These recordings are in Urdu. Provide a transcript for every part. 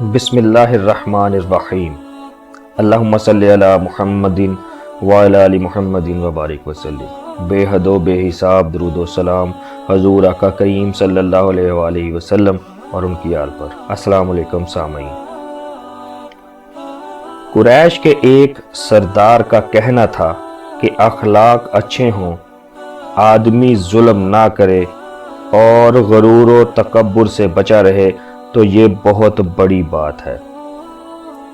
بسم اللہ الرحمن الرحیم اللہم صلی علی محمد وعلی آل محمد وبارک وسلم۔ بے حد و بے حساب درود و سلام حضور آقا کریم صلی اللہ علیہ وآلہ وسلم اور ان کی آل پر۔ السلام علیکم سامعین۔ قریش کے ایک سردار کا کہنا تھا کہ اخلاق اچھے ہوں، آدمی ظلم نہ کرے اور غرور و تکبر سے بچا رہے تو یہ بہت بڑی بات ہے۔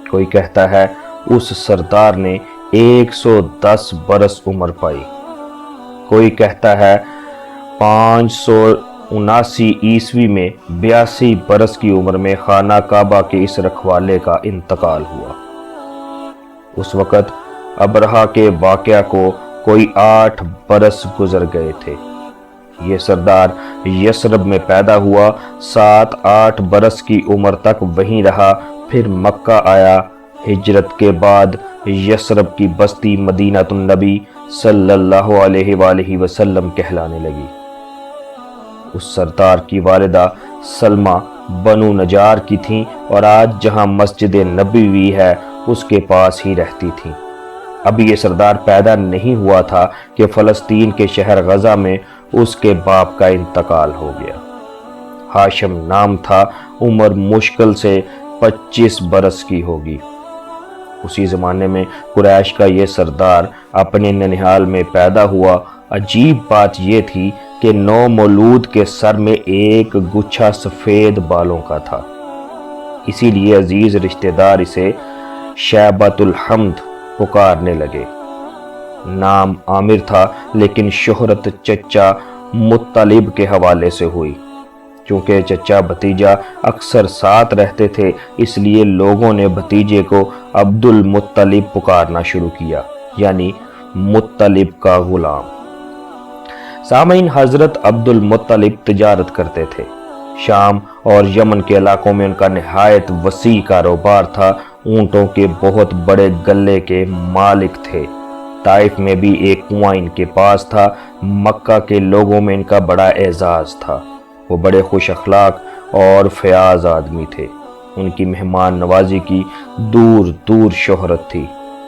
کوئی کہتا ہے اس سردار نے 110 برس عمر پائی، کوئی کہتا ہے 579 عیسوی میں 82 برس کی عمر میں خانہ کعبہ کے اس رکھوالے کا انتقال ہوا۔ اس وقت ابرہہ کے واقعہ کو کوئی 8 برس گزر گئے تھے۔ یہ سردار یثرب میں پیدا ہوا، 7-8 برس کی عمر تک وہیں رہا، پھر مکہ آیا۔ ہجرت کے بعد یثرب کی بستی مدینہ النبی صلی اللہ علیہ وآلہ وسلم کہلانے لگی۔ اس سردار کی والدہ سلمہ بنو نجار کی تھیں اور آج جہاں مسجد نبوی ہے اس کے پاس ہی رہتی تھیں۔ ابھی یہ سردار پیدا نہیں ہوا تھا کہ فلسطین کے شہر غزہ میں اس کے باپ کا انتقال ہو گیا۔ ہاشم نام تھا، عمر مشکل سے 25 برس کی ہوگی۔ اسی زمانے میں قریش کا یہ سردار اپنے ننھیال میں پیدا ہوا۔ عجیب بات یہ تھی کہ نومولود کے سر میں ایک گچھا سفید بالوں کا تھا، اسی لیے عزیز رشتہ دار اسے شیبۃ الحمد پکارنے لگے۔ نام عامر تھا لیکن شہرت چچا مطلب کے حوالے سے ہوئی۔ چونکہ چچا بھتیجا اکثر ساتھ رہتے تھے اس لیے لوگوں نے بھتیجے کو عبد المطلب پکارنا شروع کیا، یعنی مطلب کا غلام۔ سامعین، حضرت عبد المطلب تجارت کرتے تھے۔ شام اور یمن کے علاقوں میں ان کا نہایت وسیع کاروبار تھا۔ اونٹوں کے بہت بڑے گلے کے مالک تھے۔ طائف میں بھی ایک کنواں ان کے پاس تھا۔ مکہ کے لوگوں میں ان کا بڑا اعزاز تھا۔ وہ بڑے خوش اخلاق اور فیاض آدمی تھے۔ ان کی مہمان نوازی کی دور دور شہرت تھی۔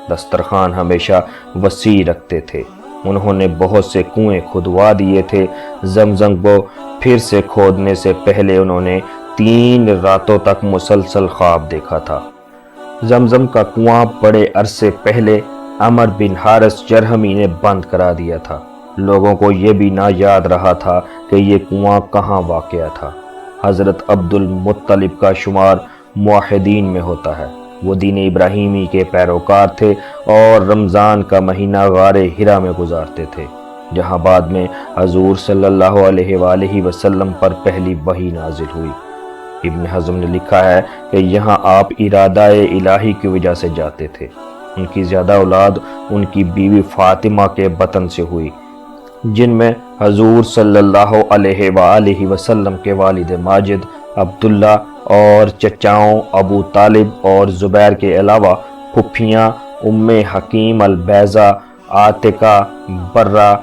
دسترخوان ہمیشہ وسیع رکھتے تھے۔ انہوں نے بہت سے کنویں کھدوا دیے تھے۔ زمزم کو پھر سے کھودنے سے پہلے انہوں نے 3 راتوں تک مسلسل خواب دیکھا تھا۔ زمزم کا کنواں بڑے عرصے پہلے عمر بن حارث جرہمی نے بند کرا دیا تھا۔ لوگوں کو یہ بھی نہ یاد رہا تھا کہ یہ کنواں کہاں واقع تھا۔ حضرت عبد المطلب کا شمار موحدین میں ہوتا ہے۔ وہ دین ابراہیمی کے پیروکار تھے اور رمضان کا مہینہ غار ہرا میں گزارتے تھے، جہاں بعد میں حضور صلی اللہ علیہ وآلہ وسلم پر پہلی وحی نازل ہوئی۔ ابن حزم نے لکھا ہے کہ یہاں آپ ارادہ الہی کی وجہ سے جاتے تھے۔ ان کی زیادہ اولاد ان کی بیوی فاطمہ کے بطن سے ہوئی، جن میں حضور صلی اللہ علیہ وآلہ وسلم کے والد ماجد عبداللہ اور چچاؤں ابو طالب اور زبیر کے علاوہ پھپھیاں ام حکیم البیضہ، عاتقہ، برہ،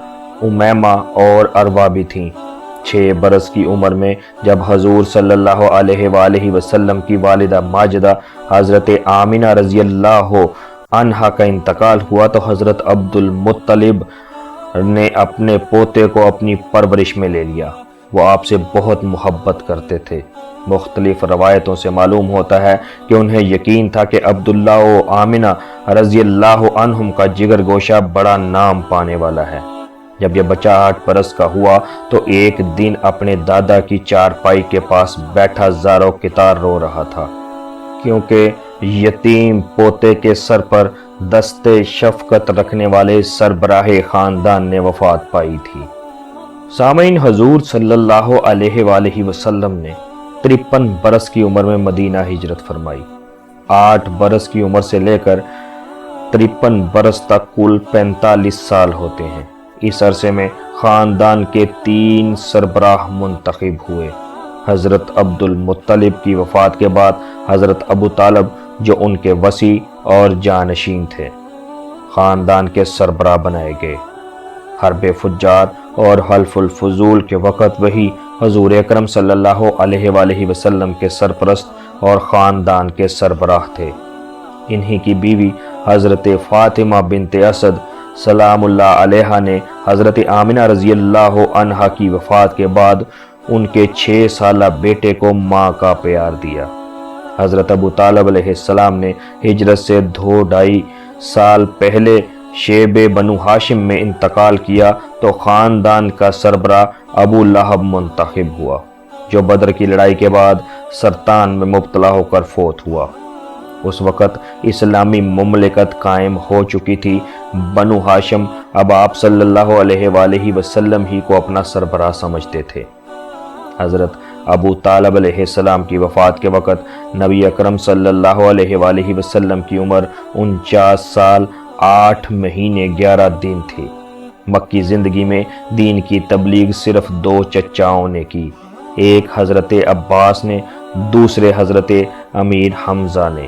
امیمہ اور عروہ بھی تھیں۔ 6 برس کی عمر میں جب حضور صلی اللہ علیہ وآلہ وسلم کی والدہ ماجدہ حضرت آمنہ رضی اللہ عنہا کا انتقال ہوا تو حضرت عبد المطلب نے اپنے پوتے کو اپنی پرورش میں لے لیا۔ وہ آپ سے بہت محبت کرتے تھے۔ مختلف روایتوں سے معلوم ہوتا ہے کہ انہیں یقین تھا کہ عبداللہ و آمنہ رضی اللہ عنہم کا جگر گوشہ بڑا نام پانے والا ہے۔ جب یہ بچہ 8 برس کا ہوا تو ایک دن اپنے دادا کی چارپائی کے پاس بیٹھا زارو کتار رو رہا تھا، کیونکہ یتیم پوتے کے سر پر دست شفقت رکھنے والے سربراہ خاندان نے وفات پائی تھی۔ سامعین، حضور صلی اللہ علیہ وآلہ وسلم نے 53 برس کی عمر میں مدینہ ہجرت فرمائی۔ 8 برس کی عمر سے لے کر 53 برس تک کل 45 سال ہوتے ہیں۔ اس عرصے میں خاندان کے 3 سربراہ منتخب ہوئے۔ حضرت عبد المطلب کی وفات کے بعد حضرت ابو طالب، جو ان کے وصی اور جانشین تھے، خاندان کے سربراہ بنائے گئے۔ حرب فجار اور حلف الفضول کے وقت وہی حضور اکرم صلی اللہ علیہ وآلہ وسلم کے سرپرست اور خاندان کے سربراہ تھے۔ انہی کی بیوی حضرت فاطمہ بنت اسد سلام اللہ علیہا نے حضرت آمنہ رضی اللہ عنہا کی وفات کے بعد ان کے 6 سالہ بیٹے کو ماں کا پیار دیا۔ حضرت ابو طالب علیہ السلام نے ہجرت سے 2-2.5 سال پہلے شیب بنو ہاشم میں انتقال کیا تو خاندان کا سربراہ ابو لہب منتخب ہوا، جو بدر کی لڑائی کے بعد سرطان میں مبتلا ہو کر فوت ہوا۔ اس وقت اسلامی مملکت قائم ہو چکی تھی۔ بنو ہاشم اب آپ صلی اللہ علیہ وآلہ وسلم ہی کو اپنا سربراہ سمجھتے تھے۔ حضرت ابو طالب علیہ السلام کی وفات کے وقت نبی اکرم صلی اللہ علیہ وآلہ وسلم کی عمر 49 سال 8 مہینے 11 دن تھی۔ مکی زندگی میں دین کی تبلیغ صرف 2 چچاؤں نے کی، ایک حضرت عباس نے، دوسرے حضرت امیر حمزہ نے۔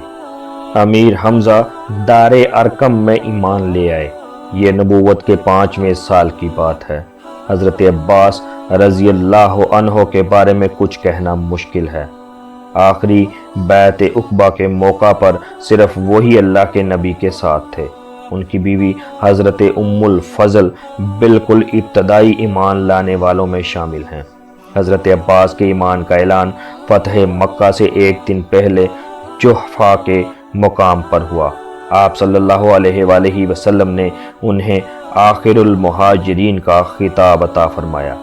امیر حمزہ دار ارقم میں ایمان لے آئے۔ یہ نبوت کے 5ویں سال کی بات ہے۔ حضرت عباس رضی اللہ عنہ کے بارے میں کچھ کہنا مشکل ہے۔ آخری بیعت عقبہ کے موقع پر صرف وہی اللہ کے نبی کے ساتھ تھے۔ ان کی بیوی حضرت ام الفضل بالکل ابتدائی ایمان لانے والوں میں شامل ہیں۔ حضرت عباس کے ایمان کا اعلان فتح مکہ سے 1 دن پہلے جحفہ کے مقام پر ہوا۔ آپ صلی اللہ علیہ وآلہ وسلم نے انہیں آخر المہاجرین کا خطاب عطا فرمایا۔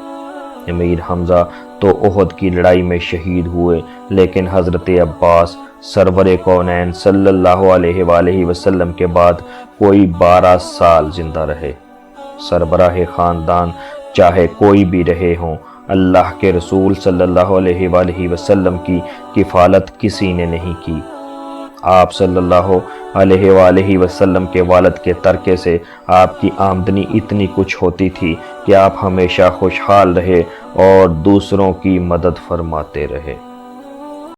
امیر حمزہ تو احد کی لڑائی میں شہید ہوئے، لیکن حضرت عباس سرور کونین صلی اللہ علیہ وآلہ وسلم کے بعد کوئی 12 سال زندہ رہے۔ سربراہ خاندان چاہے کوئی بھی رہے ہوں، اللہ کے رسول صلی اللہ علیہ وآلہ وسلم کی کفالت کسی نے نہیں کی۔ آپ صلی اللہ علیہ وآلہ وسلم کے والد کے ترکے سے آپ کی آمدنی اتنی کچھ ہوتی تھی کہ آپ ہمیشہ خوشحال رہے اور دوسروں کی مدد فرماتے رہے۔